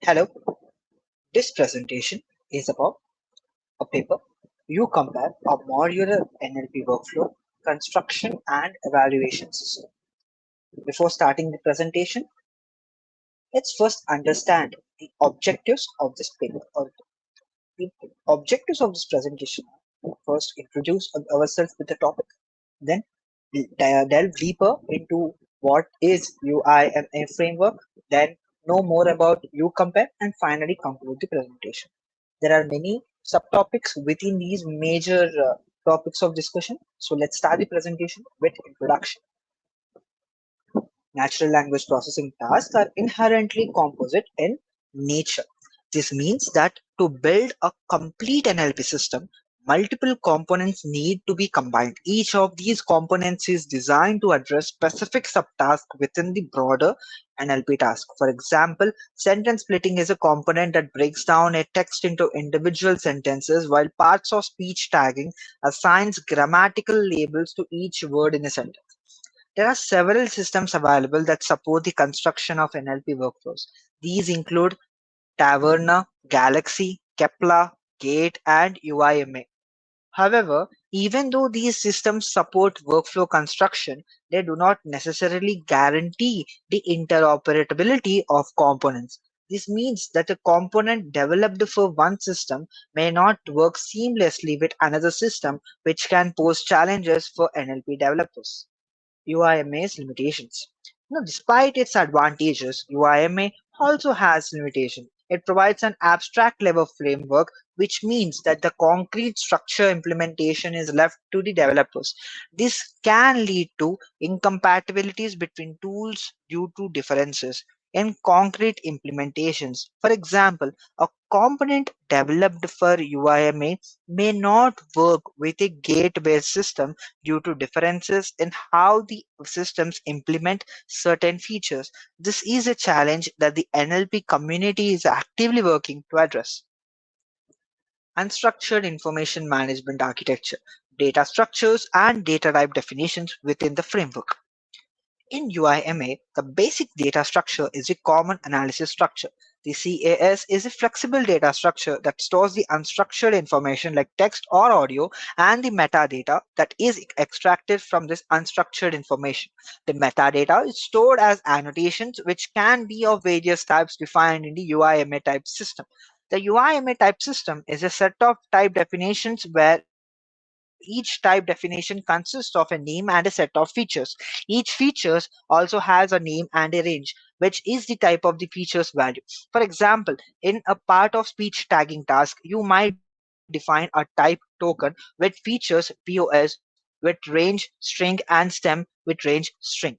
Hello, this presentation is about a paper. You compare a modular NLP workflow, construction and evaluation system. Before starting the presentation, let's first understand the objectives of this paper or the objectives of this presentation. First, introduce ourselves with the topic, then delve deeper into what is UIMA framework, then know more about UCompare, and finally conclude the presentation. There are many subtopics within these major topics of discussion. So let's start the presentation with introduction. Natural language processing tasks are inherently composite in nature. This means that to build a complete NLP system, multiple components need to be combined. Each of these components is designed to address specific subtasks within the broader NLP task. For example, sentence splitting is a component that breaks down a text into individual sentences, while parts of speech tagging assigns grammatical labels to each word in a sentence. There are several systems available that support the construction of NLP workflows. These include Taverna, Galaxy, Kepler, Gate, and UIMA. However, even though these systems support workflow construction, they do not necessarily guarantee the interoperability of components. This means that a component developed for one system may not work seamlessly with another system, which can pose challenges for NLP developers. UIMA's limitations. Despite its advantages, UIMA also has limitations. It provides an abstract level framework, which means that the concrete structure implementation is left to the developers. This can lead to incompatibilities between tools due to differences in concrete implementations. For example, a component developed for UIMA may not work with a gate-based system due to differences in how the systems implement certain features. This is a challenge that the NLP community is actively working to address. Unstructured information management architecture, data structures, and data type definitions within the framework. In UIMA, the basic data structure is a common analysis structure. The CAS is a flexible data structure that stores the unstructured information like text or audio and the metadata that is extracted from this unstructured information. The metadata is stored as annotations, which can be of various types defined in the UIMA type system. The UIMA type system is a set of type definitions where each type definition consists of a name and a set of features. Each features also has a name and a range, which is the type of the features value. For example, in a part of speech tagging task, you might define a type token with features POS with range string and stem with range string.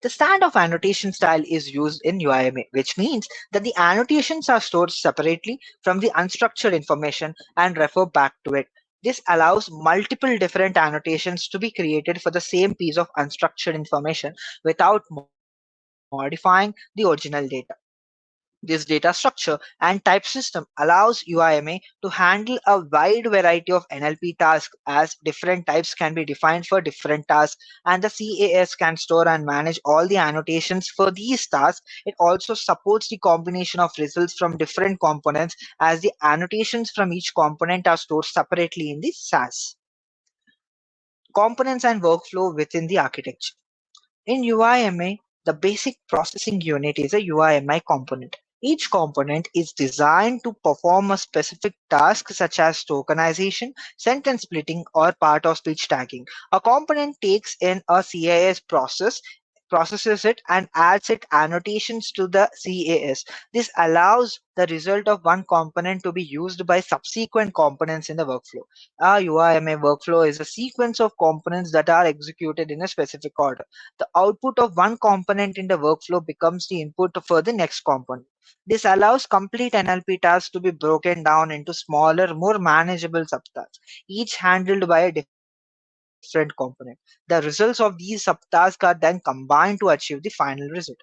The standard of annotation style is used in UIMA, which means that the annotations are stored separately from the unstructured information and refer back to it. This allows multiple different annotations to be created for the same piece of unstructured information without modifying the original data. This data structure and type system allows UIMA to handle a wide variety of NLP tasks, as different types can be defined for different tasks, and the CAS can store and manage all the annotations for these tasks. It also supports the combination of results from different components, as the annotations from each component are stored separately in the SAS. Components and workflow within the architecture. In UIMA, the basic processing unit is a UIMI component. Each component is designed to perform a specific task such as tokenization, sentence splitting, or part of speech tagging. A component takes in a CIS processes it and adds its annotations to the CAS. This allows the result of one component to be used by subsequent components in the workflow. A UIMA workflow is a sequence of components that are executed in a specific order. The output of one component in the workflow becomes the input for the next component. This allows complete NLP tasks to be broken down into smaller, more manageable subtasks, each handled by a different component. The results of these subtasks are then combined to achieve the final result.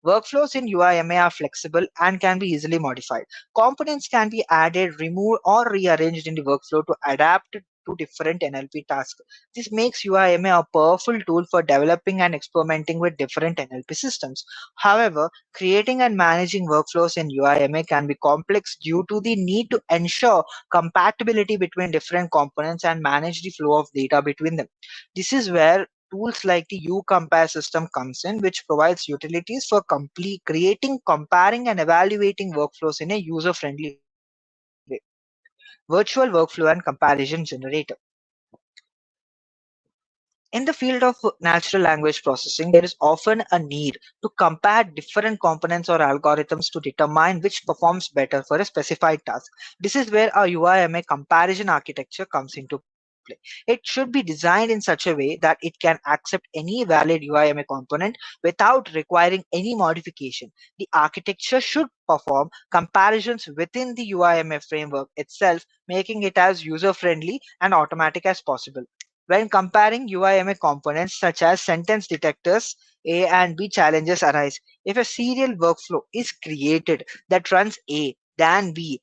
Workflows in UIMA are flexible and can be easily modified. Components can be added, removed, or rearranged in the workflow to adapt two different NLP tasks. This makes UIMA a powerful tool for developing and experimenting with different NLP systems. However, creating and managing workflows in UIMA can be complex due to the need to ensure compatibility between different components and manage the flow of data between them. This is where tools like the uCompare system comes in, which provides utilities for creating, comparing, and evaluating workflows in a user-friendly way. Virtual workflow and comparison generator. In the field of natural language processing, there is often a need to compare different components or algorithms to determine which performs better for a specified task. This is where our UIMA comparison architecture comes into play. It should be designed in such a way that it can accept any valid UIMA component without requiring any modification. The architecture should perform comparisons within the UIMA framework itself, making it as user-friendly and automatic as possible. When comparing UIMA components such as sentence detectors, A and B challenges arise. If a serial workflow is created that runs A, then B,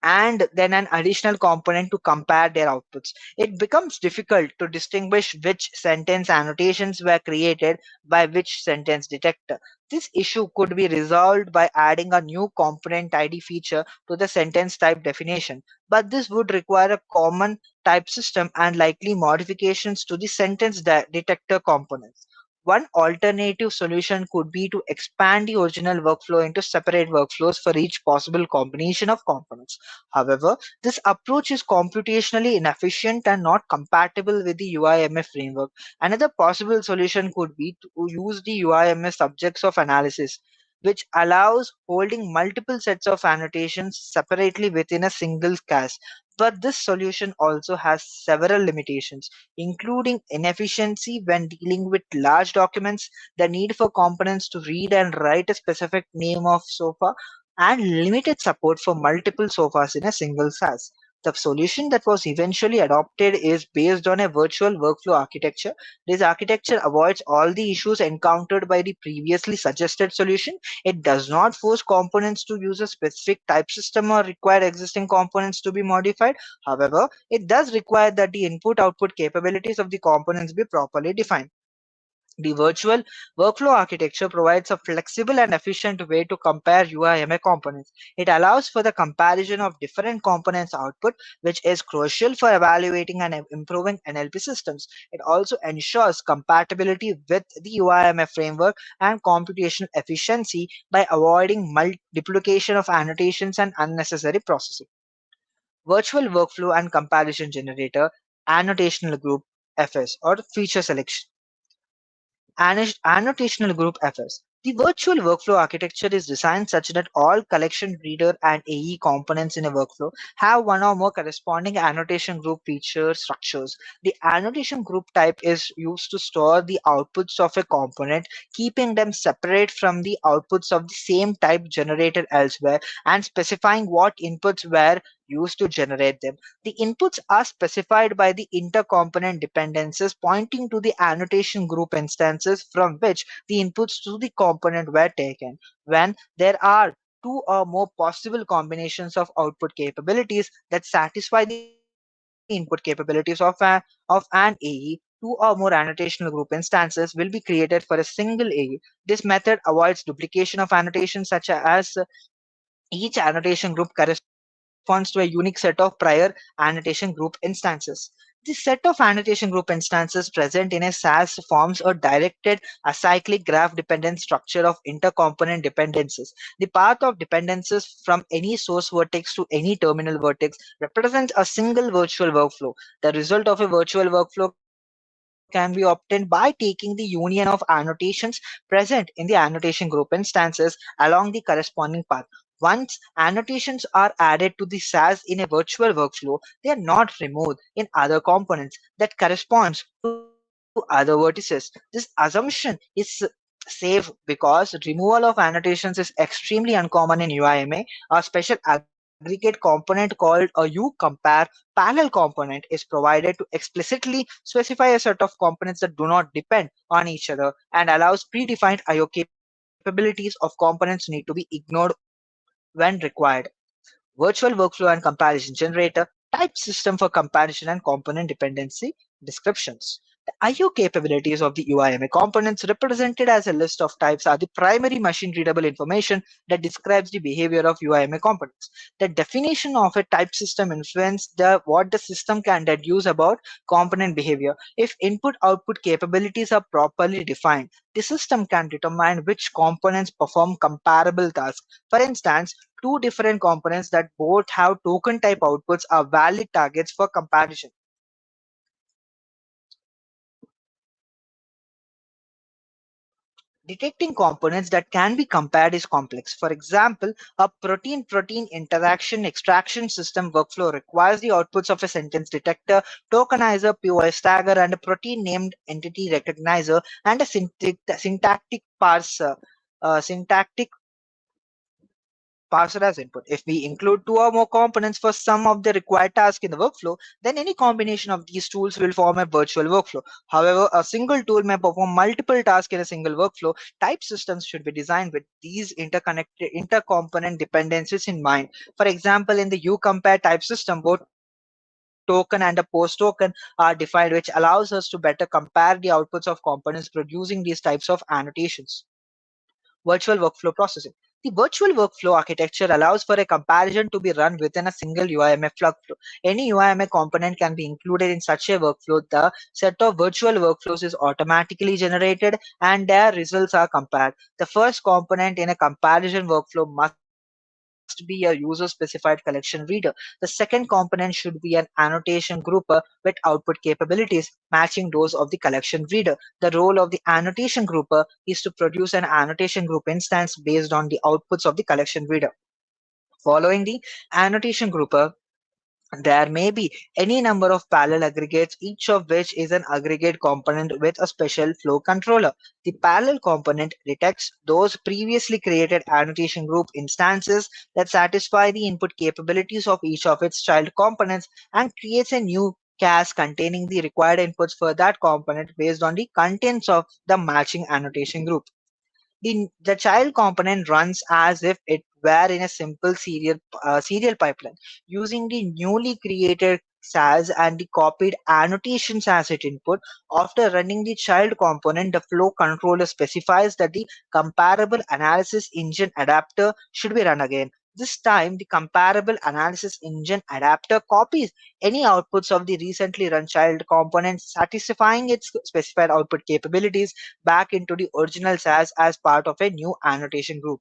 and then an additional component to compare their outputs, it becomes difficult to distinguish which sentence annotations were created by which sentence detector. This issue could be resolved by adding a new component ID feature to the sentence type definition, but this would require a common type system and likely modifications to the sentence detector components. One alternative solution could be to expand the original workflow into separate workflows for each possible combination of components. However, this approach is computationally inefficient and not compatible with the UIMF framework. Another possible solution could be to use the UIMF subjects of analysis, which allows holding multiple sets of annotations separately within a single cache. But this solution also has several limitations, including inefficiency when dealing with large documents, the need for components to read and write a specific name of sofa, and limited support for multiple sofas in a single SaaS. The solution that was eventually adopted is based on a virtual workflow architecture. This architecture avoids all the issues encountered by the previously suggested solution. It does not force components to use a specific type system or require existing components to be modified. However, it does require that the input-output capabilities of the components be properly defined. The virtual workflow architecture provides a flexible and efficient way to compare UIMA components. It allows for the comparison of different components output, which is crucial for evaluating and improving NLP systems. It also ensures compatibility with the UIMA framework and computational efficiency by avoiding duplication of annotations and unnecessary processing. Virtual workflow and comparison generator, annotational group, FS, or feature selection. Annotational group FS. The virtual workflow architecture is designed such that all collection, reader, and AE components in a workflow have one or more corresponding annotation group feature structures. The annotation group type is used to store the outputs of a component, keeping them separate from the outputs of the same type generated elsewhere and specifying what inputs were used to generate them. The inputs are specified by the intercomponent dependencies pointing to the annotation group instances from which the inputs to the component were taken. When there are two or more possible combinations of output capabilities that satisfy the input capabilities of an AE, two or more annotational group instances will be created for a single AE. This method avoids duplication of annotations such as each annotation group corresponds to a unique set of prior annotation group instances. This set of annotation group instances present in a SaaS forms a directed acyclic graph dependent structure of intercomponent dependencies. The path of dependencies from any source vertex to any terminal vertex represents a single virtual workflow. The result of a virtual workflow can be obtained by taking the union of annotations present in the annotation group instances along the corresponding path. Once annotations are added to the SaaS in a virtual workflow, they are not removed in other components that corresponds to other vertices. This assumption is safe because removal of annotations is extremely uncommon in UIMA. A special aggregate component called a uCompare parallel component is provided to explicitly specify a set of components that do not depend on each other and allows predefined IO capabilities of components need to be ignored when required. Virtual workflow and comparison generator, Type system for comparison and component dependency descriptions. The I/O capabilities of the UIMA components represented as a list of types are the primary machine readable information that describes the behavior of UIMA components. The definition of a type system influences what the system can deduce about component behavior. If input-output capabilities are properly defined, the system can determine which components perform comparable tasks. For instance, two different components that both have token type outputs are valid targets for comparison. Detecting components that can be compared is complex. For example, a protein-protein interaction extraction system workflow requires the outputs of a sentence detector, tokenizer, POS tagger, and a protein named entity recognizer, and a syntactic parser. Syntactic parser as input. If we include two or more components for some of the required tasks in the workflow, then any combination of these tools will form a virtual workflow. However, a single tool may perform multiple tasks in a single workflow. Type systems should be designed with these interconnected intercomponent dependencies in mind. For example, in the uCompare type system, both token and a post token are defined, which allows us to better compare the outputs of components producing these types of annotations. Virtual workflow processing. The virtual workflow architecture allows for a comparison to be run within a single UIMF workflow. Any UIMF component can be included in such a workflow. The set of virtual workflows is automatically generated and their results are compared. The first component in a comparison workflow must be a user-specified collection reader. The second component should be an annotation grouper with output capabilities matching those of the collection reader. The role of the annotation grouper is to produce an annotation group instance based on the outputs of the collection reader. Following the annotation grouper, there may be any number of parallel aggregates, each of which is an aggregate component with a special flow controller. The parallel component detects those previously created annotation group instances that satisfy the input capabilities of each of its child components and creates a new cache containing the required inputs for that component based on the contents of the matching annotation group. The child component runs as if it were in a simple serial pipeline, using the newly created SAS and the copied annotations as its input. After running the child component, the flow controller specifies that the comparable analysis engine adapter should be run again. This time, the comparable analysis engine adapter copies any outputs of the recently run child component, satisfying its specified output capabilities back into the original SAS as part of a new annotation group.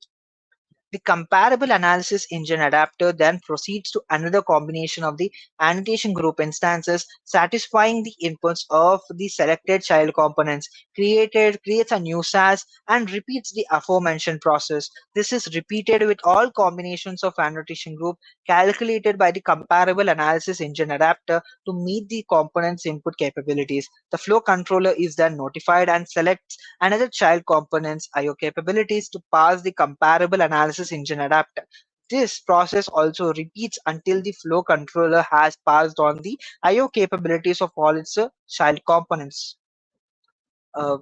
The comparable analysis engine adapter then proceeds to another combination of the annotation group instances, satisfying the inputs of the selected child components, creates a new SAS, and repeats the aforementioned process. This is repeated with all combinations of annotation group calculated by the comparable analysis engine adapter to meet the component's input capabilities. The flow controller is then notified and selects another child component's I/O capabilities to pass the comparable analysis engine adapter. This process also repeats until the flow controller has passed on the I/O capabilities of all its child components. Uh,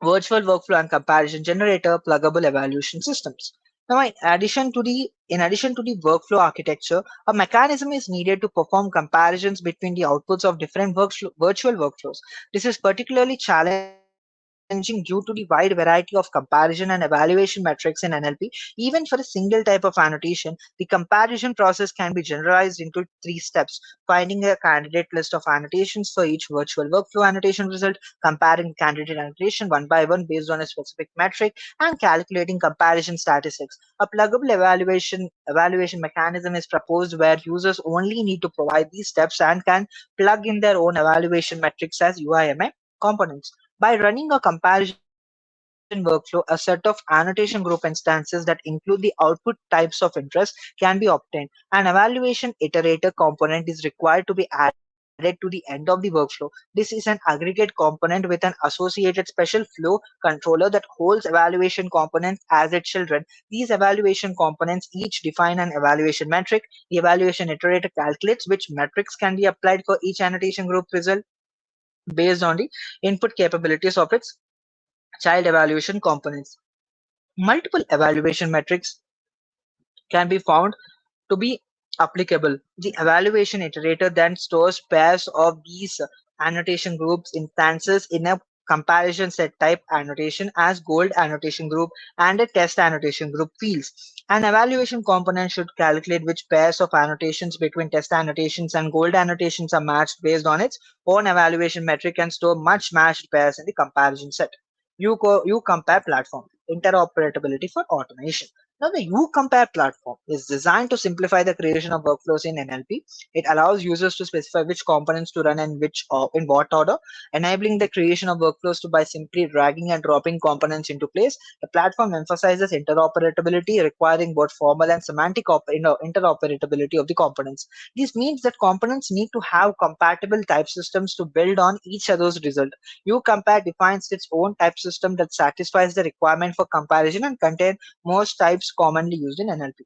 Virtual workflow and comparison generator pluggable evaluation systems. Now, in addition to the workflow architecture, a mechanism is needed to perform comparisons between the outputs of different virtual workflows. This is particularly challenging due to the wide variety of comparison and evaluation metrics in NLP. Even for a single type of annotation, the comparison process can be generalized into three steps: finding a candidate list of annotations for each virtual workflow annotation result, comparing candidate annotation one by one based on a specific metric, and calculating comparison statistics. A pluggable evaluation mechanism is proposed where users only need to provide these steps and can plug in their own evaluation metrics as UIMA components. By running a comparison workflow, a set of annotation group instances that include the output types of interest can be obtained. An evaluation iterator component is required to be added to the end of the workflow. This is an aggregate component with an associated special flow controller that holds evaluation components as its children. These evaluation components each define an evaluation metric. The evaluation iterator calculates which metrics can be applied for each annotation group result based on the input capabilities of its child evaluation components. Multiple evaluation metrics can be found to be applicable. The evaluation iterator then stores pairs of these annotation groups instances in a comparison set type annotation as gold annotation group and a test annotation group fields. An evaluation component should calculate which pairs of annotations between test annotations and gold annotations are matched based on its own evaluation metric and store much matched pairs in the comparison set. You compare platform interoperability for automation. Now, the UCompare platform is designed to simplify the creation of workflows in NLP. It allows users to specify which components to run and which in what order, enabling the creation of workflows to by simply dragging and dropping components into place. The platform emphasizes interoperability, requiring both formal and semantic interoperability of the components. This means that components need to have compatible type systems to build on each other's result. UCompare defines its own type system that satisfies the requirement for comparison and contain most types commonly used in NLP.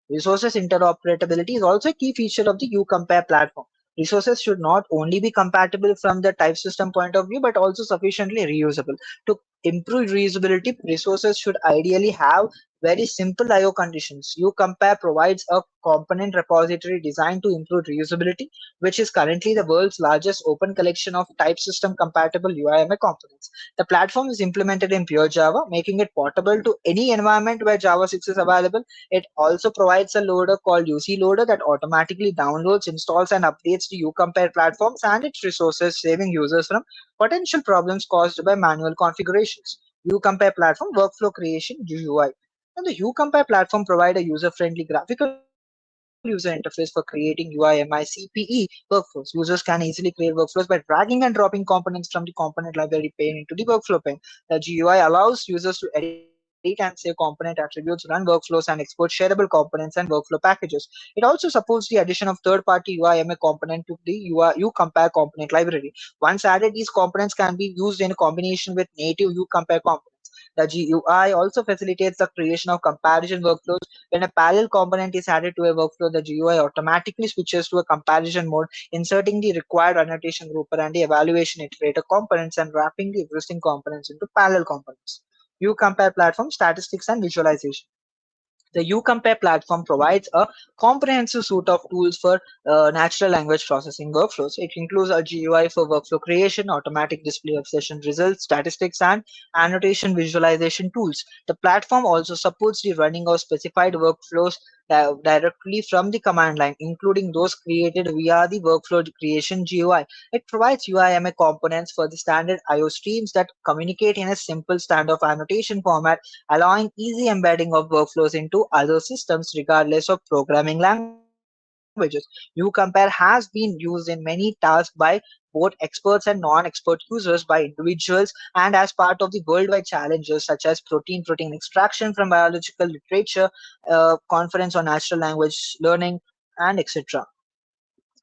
Resources interoperability is also a key feature of the UCompare platform. Resources should not only be compatible from the type system point of view, but also sufficiently reusable. To improve reusability, resources should ideally have very simple IO conditions. UCompare provides a component repository designed to improve reusability, which is currently the world's largest open collection of type system compatible UIMA components. The platform is implemented in pure Java, making it portable to any environment where Java 6 is available. It also provides a loader called UC Loader that automatically downloads, installs, and updates the UCompare platforms and its resources, saving users from potential problems caused by manual configurations. UCompare platform workflow creation GUI. And the UCompare platform provide a user-friendly graphical user interface for creating UIMI CPE workflows. Users can easily create workflows by dragging and dropping components from the component library pane into the workflow pane. The GUI allows users to edit and save component attributes, run workflows, and export shareable components and workflow packages. It also supports the addition of third-party UIMA component to the UCompare component library. Once added, these components can be used in combination with native UCompare components. The GUI also facilitates the creation of comparison workflows. When a parallel component is added to a workflow, the GUI automatically switches to a comparison mode, inserting the required annotation grouper and the evaluation iterator components and wrapping the existing components into parallel components. UCompare platform statistics and visualization. The UCompare platform provides a comprehensive suite of tools for natural language processing workflows. It includes a GUI for workflow creation, automatic display of session results, statistics, and annotation visualization tools. The platform also supports the running of specified workflows directly from the command line, including those created via the workflow creation GUI. It provides UIMA components for the standard IO streams that communicate in a simple standard annotation format, allowing easy embedding of workflows into other systems regardless of programming languages. UCompare has been used in many tasks by both experts and non-expert users, by individuals, and as part of the worldwide challenges such as protein extraction from biological literature, conference on natural language learning, and etc.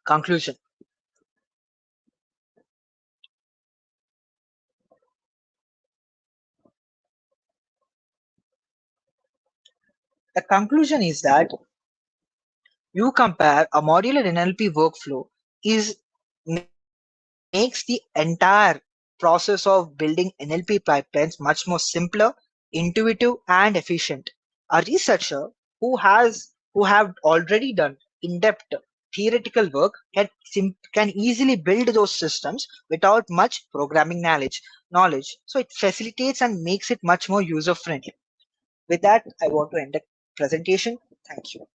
Conclusion. The conclusion is that you compare a modular NLP workflow is makes the entire process of building NLP pipelines much more simpler, intuitive, and efficient. A researcher who have already done in-depth theoretical work can easily build those systems without much programming knowledge. So it facilitates and makes it much more user friendly. With that, I want to end the presentation. Thank you.